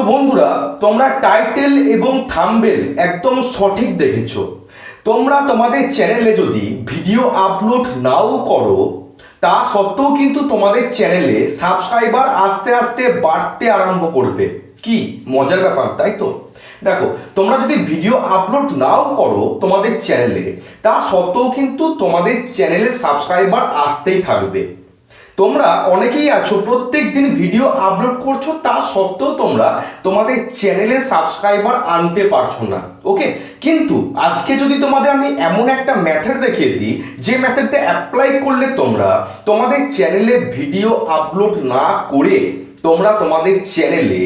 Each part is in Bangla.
বন্ধুরা, তোমরা টাইটেল এবং থাম্বনেল একদম সঠিক দেখেছো। তোমরা তোমাদের চ্যানেলে যদি ভিডিও আপলোড নাও করো, তা সত্ত্বেও কিন্তু তোমাদের চ্যানেলে সাবস্ক্রাইবার আস্তে আস্তে বাড়তে আরম্ভ করবে। কি মজার ব্যাপার, তাই তো? দেখো, তোমরা যদি ভিডিও আপলোড নাও করো তোমাদের চ্যানেলে, তা সত্ত্বেও কিন্তু তোমাদের চ্যানেলে সাবস্ক্রাইবার আসতেই থাকবে। তোমরা অনেকেই আছো প্রত্যেক দিন ভিডিও আপলোড করছো, তা সত্ত্বেও তোমরা তোমাদের চ্যানেলে সাবস্ক্রাইবার আনতে পারছো না। ওকে, কিন্তু আজকে যদি তোমাদের আমি এমন একটা মেথড দেখিয়ে দিই, যে মেথডটা অ্যাপ্লাই করলে তোমরা তোমাদের চ্যানেলে ভিডিও আপলোড না করে তোমরা তোমাদের চ্যানেলে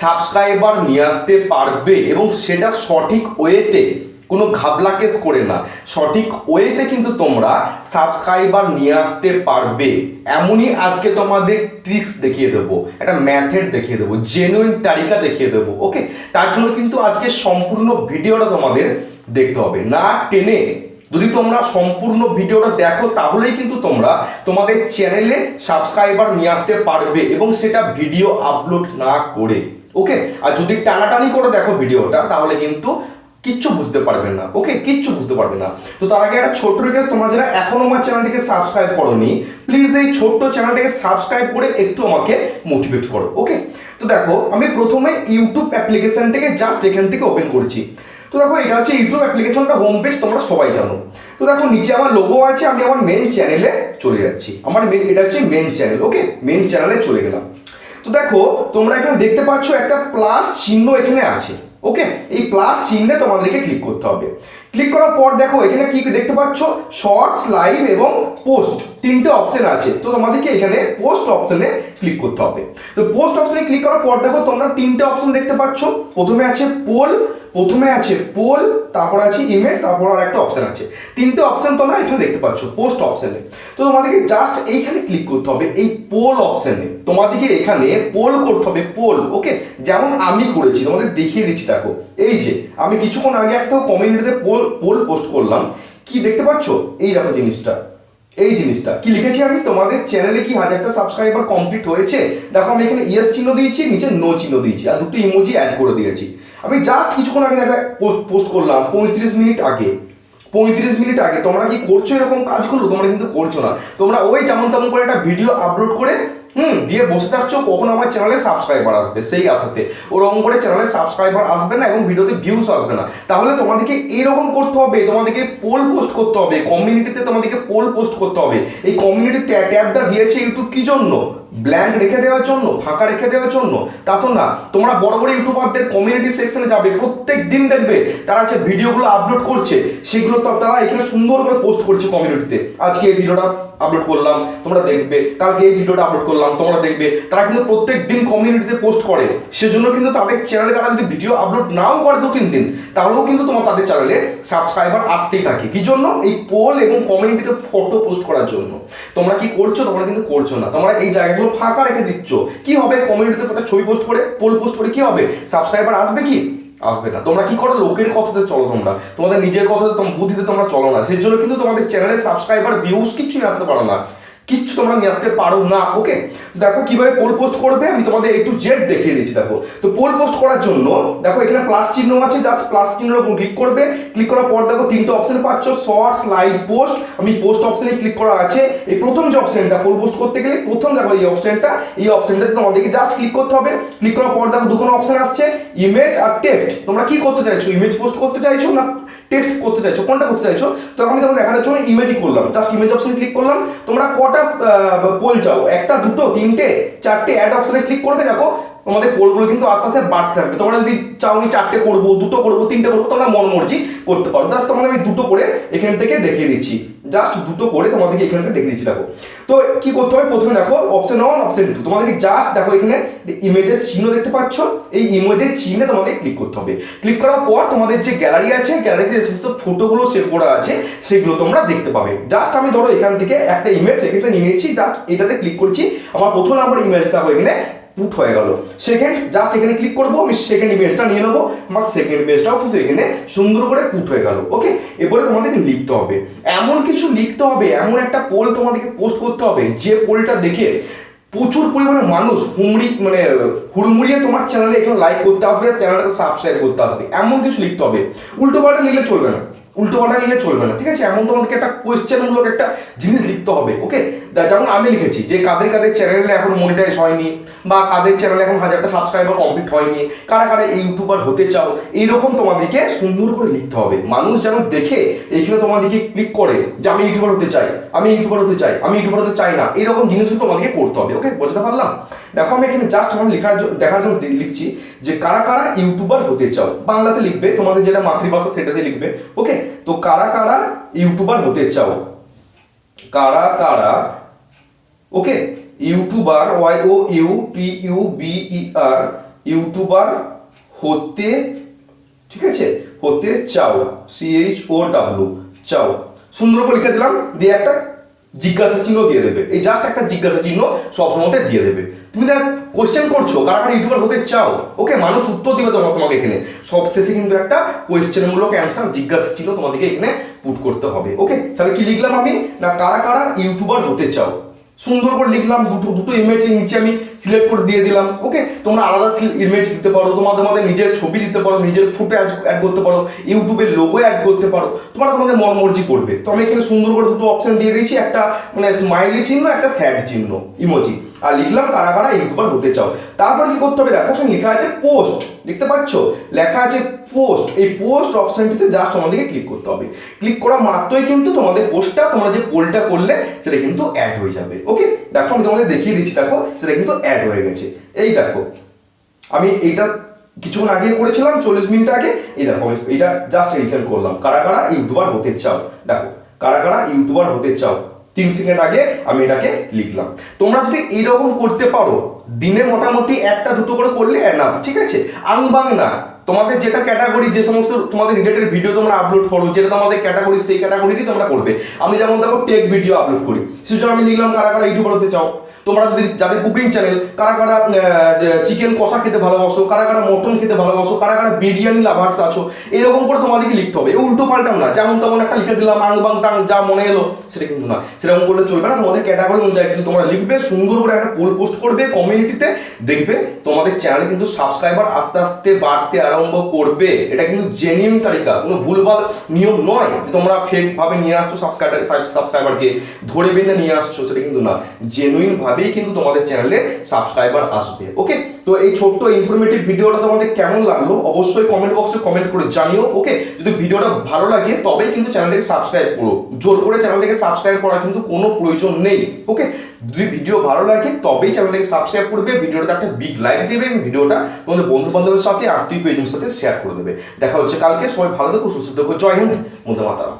সাবস্ক্রাইবার নিয়ে আসতে পারবে, এবং সেটা সঠিক ওয়েতে, কোনো ঘাবলা কেস করে না, সঠিক ওয়েতে কিন্তু তোমরা সাবস্ক্রাইবার নিয়ে আসতে পারবে। এমনই আজকে তোমাদের ট্রিক্স দেখিয়ে দেবো, একটা মেথড দেখিয়ে দেবো, জেনুইন তারিকা দেখিয়ে দেবো। ওকে, তার জন্য কিন্তু আজকে সম্পূর্ণ ভিডিওটা তোমাদের দেখতে হবে, না টেনে। যদি তোমরা সম্পূর্ণ ভিডিওটা দেখো তাহলেই কিন্তু তোমরা তোমাদের চ্যানেলে সাবস্ক্রাইবার নিয়ে আসতে পারবে, এবং সেটা ভিডিও আপলোড না করে। ওকে, আর যদি টানাটানি করে দেখো ভিডিওটা, তাহলে কিন্তু কিচ্ছু বুঝতে পারবে না। ওকে, কিচ্ছু বুঝতে পারবে না। তো তার আগে একটা ছোট্ট রিকোয়েস্ট, তোমরা যারা এখনো আমার চ্যানেলটিকে সাবস্ক্রাইব করোনি, প্লিজ এই ছোট্ট চ্যানেলটাকে সাবস্ক্রাইব করে একটু আমাকে মোটিভেট করো। ওকে, তো দেখো, আমি প্রথমে ইউটিউব অ্যাপ্লিকেশনটাকে জাস্ট এখান থেকে ওপেন করছি। তো দেখো, এটা হচ্ছে ইউটিউব অ্যাপ্লিকেশনটা হোম পেজ, তোমরা সবাই জানো। তো দেখো, নিচে আমার লোগো আছে, আমি আমার মেন চ্যানেলে চলে যাচ্ছি। আমার এটা হচ্ছে মেন চ্যানেল। ওকে, মেন চ্যানেলে চলে গেলাম। তো দেখো, তোমরা এখানে দেখতে পাচ্ছ একটা প্লাস চিহ্ন এখানে আছে। ওকে, এই প্লাস চিহ্নে তোমাদেরকে ক্লিক করতে হবে। ক্লিক করার পর দেখো এখানে কি দেখতে পাচ্ছ, শর্টস, লাইভ এবং পোস্ট, তিনটে অপশন আছে। তো তোমাদেরকে এখানে পোস্ট অপশনে ক্লিক করতে হবে। তো পোস্ট অপশনে ক্লিক করার পর দেখো তোমরা তিনটে অপশন দেখতে পাচ্ছ। প্রথমে আছে পোল, তারপর আছে ইমেজ, তারপর আর একটা অপশন আছে। তিনটে অপশন তোমরা এখানে দেখতে পাচ্ছ পোস্ট অপশনে। তো তোমাদেরকে জাস্ট এইখানে ক্লিক করতে হবে, এই পোল অপশনে। তোমাদেরকে এখানে পোল করতে হবে, পোল। ওকে, যেমন আমি করেছি, তোমাদের দেখিয়ে দিচ্ছি। দেখো, এই যে আমি কিছুক্ষণ আগে একটা কমিউনিটিতে পোল পোস্ট করলাম, কি দেখতে পাচ্ছ? এই দেখো জিনিসটা কি লিখেছি আমি, তোমাদের চ্যানেলে কি 1000টা সাবস্ক্রাইবার কমপ্লিট হয়েছে? দেখো, আমি এখানে ইয়েস চিহ্ন দিয়েছি, নিচে নো চিহ্ন দিয়েছি, আর দুটো ইমোজি অ্যাড করে দিয়েছি। আমি জাস্ট কিছুক্ষণ আগে দেখো পোস্ট করলাম, 35 মিনিট আগে। তোমরা কি করছো এরকম কাজগুলো? তোমরা কিন্তু করছো না। তোমরা ওই যেমন তেমন করে একটা ভিডিও আপলোড করে দিয়ে বসে থাকছো, কখন আমার চ্যানেলে সাবস্ক্রাইবার আসবে সেই আশাতে। ওরকম করে চ্যানেলে সাবস্ক্রাইবার আসবে না এবং ভিডিওতে ভিউজ আসবে না। তাহলে তোমাদেরকে এরকম করতে হবে, তোমাদেরকে পোল পোস্ট করতে হবে, কমিউনিটিতে তোমাদেরকে পোল পোস্ট করতে হবে। এই কমিউনিটি ট্যাবটা দিয়েছে ইউটিউব কি জন্য? ব্ল্যাঙ্ক রেখে দেওয়ার জন্য, ফাঁকা রেখে দেওয়ার জন্য? তা তো না। তোমরা বড় বড় ইউটিউবারদের কমিউনিটি সেকশনে যাবে, প্রত্যেক দিন দেখবে তারা যে ভিডিওগুলো আপলোড করছে, সেগুলো তো তারা এখানে সুন্দর করে পোস্ট করছে কমিউনিটিতে। আজকে এই ভিডিওটা আপলোড করলাম, তোমরা দেখবে। কালকে এই ভিডিওটা আপলোড করলাম, তোমরা দেখবে। তারা কিন্তু প্রত্যেক দিন কমিউনিটিতে পোস্ট করে। সেজন্য কিন্তু তাদের চ্যানেলে তারা যদি ভিডিও আপলোড নাও করে 2-3 দিন, তাহলেও কিন্তু তোমার তাদের চ্যানেলে সাবস্ক্রাইবার আসতেই থাকে। কি জন্য? এই পোল এবং কমিউনিটিতে ফটো পোস্ট করার জন্য। তোমরা কি করছো? তোমরা কিন্তু করছো না। তোমরা এই জায়গাগুলো ফাঁকা রেখে দিচ্ছ। কি হবে? কমিউনিটিতে একটা ছবি পোস্ট করে, পোল পোস্ট করে কি হবে? সাবস্ক্রাইবার আসবে কি? আসবে না। তোমরা কি করো? লোকের কথাতে চলো, তোমরা তোমাদের নিজের কথাতে বুদ্ধিতে তোমরা চলো না। সেই জন্য কিন্তু তোমাদের চ্যানেলে সাবস্ক্রাইবার ভিউজ কিচ্ছু নিয়ে আসতে পারো না, কিচ্ছু তোমরা নিয়ে আসতে পারো না। ওকে, দেখো কিভাবে পোল পোস্ট করবে আমি তোমাদের একটু জেড দেখিয়ে দিচ্ছি। দেখো, তো পোল পোস্ট করার জন্য দেখো এখানে প্লাস চিহ্ন আছে, জাস্ট প্লাস চিহ্নের উপর ক্লিক করবে। ক্লিক করার পর দেখো তিনটে অপশন পাচ্ছ, শর্টস, লাইভ, পোস্ট। আমি পোস্ট অপশনে ক্লিক করা আছে। এই প্রথম যে অপশনটা পোল পোস্ট করতে গেলে প্রথম দেখো এই অপশনটাতে তোমাদেরকে জাস্ট ক্লিক করতে হবে। ক্লিক করার পর দেখো দুটো অপশন আসছে, ইমেজ আর টেক্সট। তোমরা কি করতে চাইছো? ইমেজ পোস্ট করতে চাইছো না টেক্সট করতে চাইছো? কোনটা করতে চাইছো? তো আমি তখন দেখানোর জন্য ইমেজই করলাম, জাস্ট ইমেজ অপশন ক্লিক করলাম। তোমরা কটা পোল চাও? একটা, দুটো, তিনটে, চারটে? অ্যাড অপশনে ক্লিক করবে। দেখো তোমাদের পোলগুলো কিন্তু আস্তে আস্তে বাড়তে থাকবে। তোমরা যদি চাও আমি 4টে করবো, 2টো করবো, 3টে করবো, তোমরা মন মর্জি করতে পারো। জাস্ট তোমাদের আমি 2টো করে এখান থেকে দেখিয়ে দিচ্ছি, জাস্ট 2টো করে তোমাদেরকে এখান থেকে দেখিয়ে দিচ্ছি। দেখো, তো কি করতে হবে? প্রথমে দেখো অপশন 1, অপশন 2, তোমাদেরকে জাস্ট দেখো এখানে ইমেজের চিহ্ন দেখতে পাচ্ছ, এই ইমেজের চিহ্নে তোমাদের ক্লিক করতে হবে। ক্লিক করার পর তোমাদের যে গ্যালারি আছে, গ্যালারিতে যে সমস্ত ফটোগুলো সেভ করা আছে সেগুলো তোমরা দেখতে পাবে। জাস্ট আমি ধরো এখান থেকে একটা ইমেজ এখানে নিয়ে নিচ্ছি, জাস্ট এটাতে ক্লিক করছি। আমার প্রথম নাম্বার ইমেজটা এখানে পুট হয়ে গেল। সেকেন্ড, জাস্ট এখানে ক্লিক করবো, আমি সেকেন্ড ইমেজটা নিয়ে নেবো, আমার সেকেন্ড ইমেজটাও কিন্তু এখানে সুন্দর করে পুট হয়ে গেল। ওকে, এরপরে তোমাদেরকে লিখতে হবে, এমন কিছু লিখতে হবে, এমন একটা পোল তোমাদেরকে পোস্ট করতে হবে যে পোলটা দেখে প্রচুর পরিমাণে মানুষ হুড়মুড়িয়ে তোমার চ্যানেলে এখানে লাইক করতে আসবে, চ্যানেলটাকে সাবস্ক্রাইব করতে আসবে, এমন কিছু লিখতে হবে। উল্টো পাল্টা লিখলে চলবে না, ঠিক আছে? এমন তোমাদেরকে একটা কোয়েশ্চেনমূলক একটা জিনিস লিখতে হবে, ওকে? যেমন আমি লিখেছি যে কাদের কাদের চ্যানেলে এখন মনিটাইজ হয়নি, বা কাদের চ্যানেলে এখন 1000টা সাবস্ক্রাইবার কমপ্লিট হয়নি, কারা কারা এই ইউটিউবার হতে চাও, এইরকম তোমাদেরকে সুন্দর করে লিখতে হবে। মানুষ যেন দেখে এইখানে তোমাদেরকে ক্লিক করে যে আমি ইউটিউবার হতে চাই, আমি ইউটিউবার হতে চাই না, এইরকম জিনিসও তোমাদেরকে করতে হবে, ওকে? বুঝতে পারলাম? দেখো আমি এখানে জাস্ট আমি দেখার জন্য লিখছি যে কারা কারা ইউটিউবার হতে চাও, বাংলাতে লিখবে, তোমাদের যেটা মাতৃভাষা সেটাতে লিখবে, ওকে? তো কারা কারা ইউটিউবার হতে চাও, কারা কারা, ওকে, ইউটিউবার, YOUTUBER, ইউটিউবার হতে, ঠিক আছে, হতে চাও, CHOW, চাও, সুন্দর করে লিখে দিলাম, দিয়ে একটা জিজ্ঞাসা চিহ্ন দিয়ে দেবে। এই জাস্ট একটা জিজ্ঞাসা চিহ্ন সবসময় দিয়ে দেবে। তুমি দেখ কোয়েশ্চেন করছো কারা কারা ইউটিউবার হতে চাও, ওকে? মানুষ উত্তর দিবে তোমাকে এখানে সব শেষে কিন্তু একটা কোয়েশ্চেনমূলক অ্যান্সার, জিজ্ঞাসা চিহ্ন তোমাদেরকে এখানে পুট করতে হবে, ওকে? তাহলে কি লিখলাম আমি, না কারা কারা ইউটিউবার হতে চাও, সুন্দর করে লিখলাম, দুটো ইমেজ নিচে আমি সিলেক্ট করে দিয়ে দিলাম, ওকে? তোমরা আলাদা ইমেজ দিতে পারো, তোমাদের নিজের ছবি দিতে পারো, নিজের ফটো অ্যাড করতে পারো, ইউটিউবের লোগো অ্যাড করতে পারো, তোমাদের মর্জি করবে। তো আমি এখানে সুন্দর করে দুটো অপশন দিয়ে দিয়েছি, একটা স্মাইলি চিহ্ন, একটা স্যাড চিহ্ন, ইমোজি, আর লিখলাম কারা কারা ইউটিউবার হতে চাও। তারপর কি করতে হবে, দেখো এখানে লেখা আছে পোস্ট, দেখতে পাচ্ছ লেখা আছে পোস্ট, এই পোস্ট অপশনটিতে জাস্ট আমাদেরকে ক্লিক করতে হবে। ক্লিক করা মাত্রই কিন্তু তোমাদের পোস্টটা, তোমরা যে পোলটা করলে সেটা কিন্তু অ্যাড হয়ে যাবে, ওকে? দেখো আমি তোমাদের দেখিয়ে দিচ্ছি, দেখো সেটা কিন্তু অ্যাড হয়ে গেছে। এই দেখো আমি এইটা কিছুক্ষণ আগে করেছিলাম, 40 মিনিট আগে। এই দেখো আমি এটা জাস্ট রিসেন্ট করলাম, কারা কারা ইউটিউবার হতে চাও, দেখো কারা কারা ইউটিউবার হতে চাও, 3 সেকেন্ড আগে আমি এটাকে লিখলাম। তোমরা যদি এইরকম করতে পারো, দিনে মোটামুটি একটা দুটো করে করলে না, ঠিক আছে? আংবাং না, তোমাদের যেটা ক্যাটাগরি, যে সমস্ত তোমাদের রিলেটেড ভিডিও তোমরা আপলোড করো, যেটা তোমাদের ক্যাটাগরি, সেই ক্যাটাগরিটি তোমরা করবে। আমি যেমন দেখো টেক ভিডিও আপলোড করি, সেজন্য আমি লিখলাম কারা কারা ইউটিউবার হতে চাও। তোমরা যদি যাদের কুকিং চ্যানেল, কারা কারা চিকেন কষা খেতে ভালোবাসো, কারা কারা মটন খেতে ভালোবাসো, কারা কারা বিরিয়ানি লাভার্স আছো, এরকম করে তোমাদেরকে লিখতে হবে। উল্টো পাল্টাও না, যেমন তেমন একটা লিখে দিলাম আং বাং তাং যা মনে এলো, সেটা কিন্তু না, সেরকম করলে চলবে না। তোমাদের ক্যাটাগরি অনুযায়ী কিন্তু তোমরা লিখবে, সুন্দর করে একটা পোল পোস্ট করবে কমিউনিটিতে, দেখবে তোমাদের চ্যানেলে কিন্তু সাবস্ক্রাইবার আস্তে আস্তে বাড়তে আরম্ভ করবে। এটা কিন্তু জেনুইন তালিকা, কোনো ভুলভাল নিয়ম নয় যে তোমরা ফেক ভাবে নিয়ে আসছো সাবস্ক্রাইবারকে ধরে বেঁধে নিয়ে আসছো, সেটা কিন্তু না, জেনুইন ভাবেই কিন্তু তোমাদের চ্যানেলে সাবস্ক্রাইবার আসবে, ওকে? তো এই ছোট্ট ইনফরমেটিভ ভিডিওটা তোমাদের কেমন লাগলো অবশ্যই কমেন্ট বক্সে কমেন্ট করে জানিও, ওকে? যদি ভিডিওটা ভালো লাগে তবেই কিন্তু চ্যানেলটাকে সাবস্ক্রাইব করো, জোর করে চ্যানেলটাকে সাবস্ক্রাইব করা কিন্তু কোনো প্রয়োজন নেই, ওকে? যদি ভিডিও ভালো লাগে তবেই চ্যানেলটাকে সাবস্ক্রাইব করবে, ভিডিওটা একটা বিগ লাইক দেবে, এবং ভিডিওটা তোমাদের বন্ধু বান্ধবের সাথে, আত্মীয় পরিজনের সাথে শেয়ার করে দেবে। দেখা হচ্ছে কালকে, সবাই ভালো থেকো, সুস্থ থেকো, জয় হিন্দ, বন্দে মাতরম।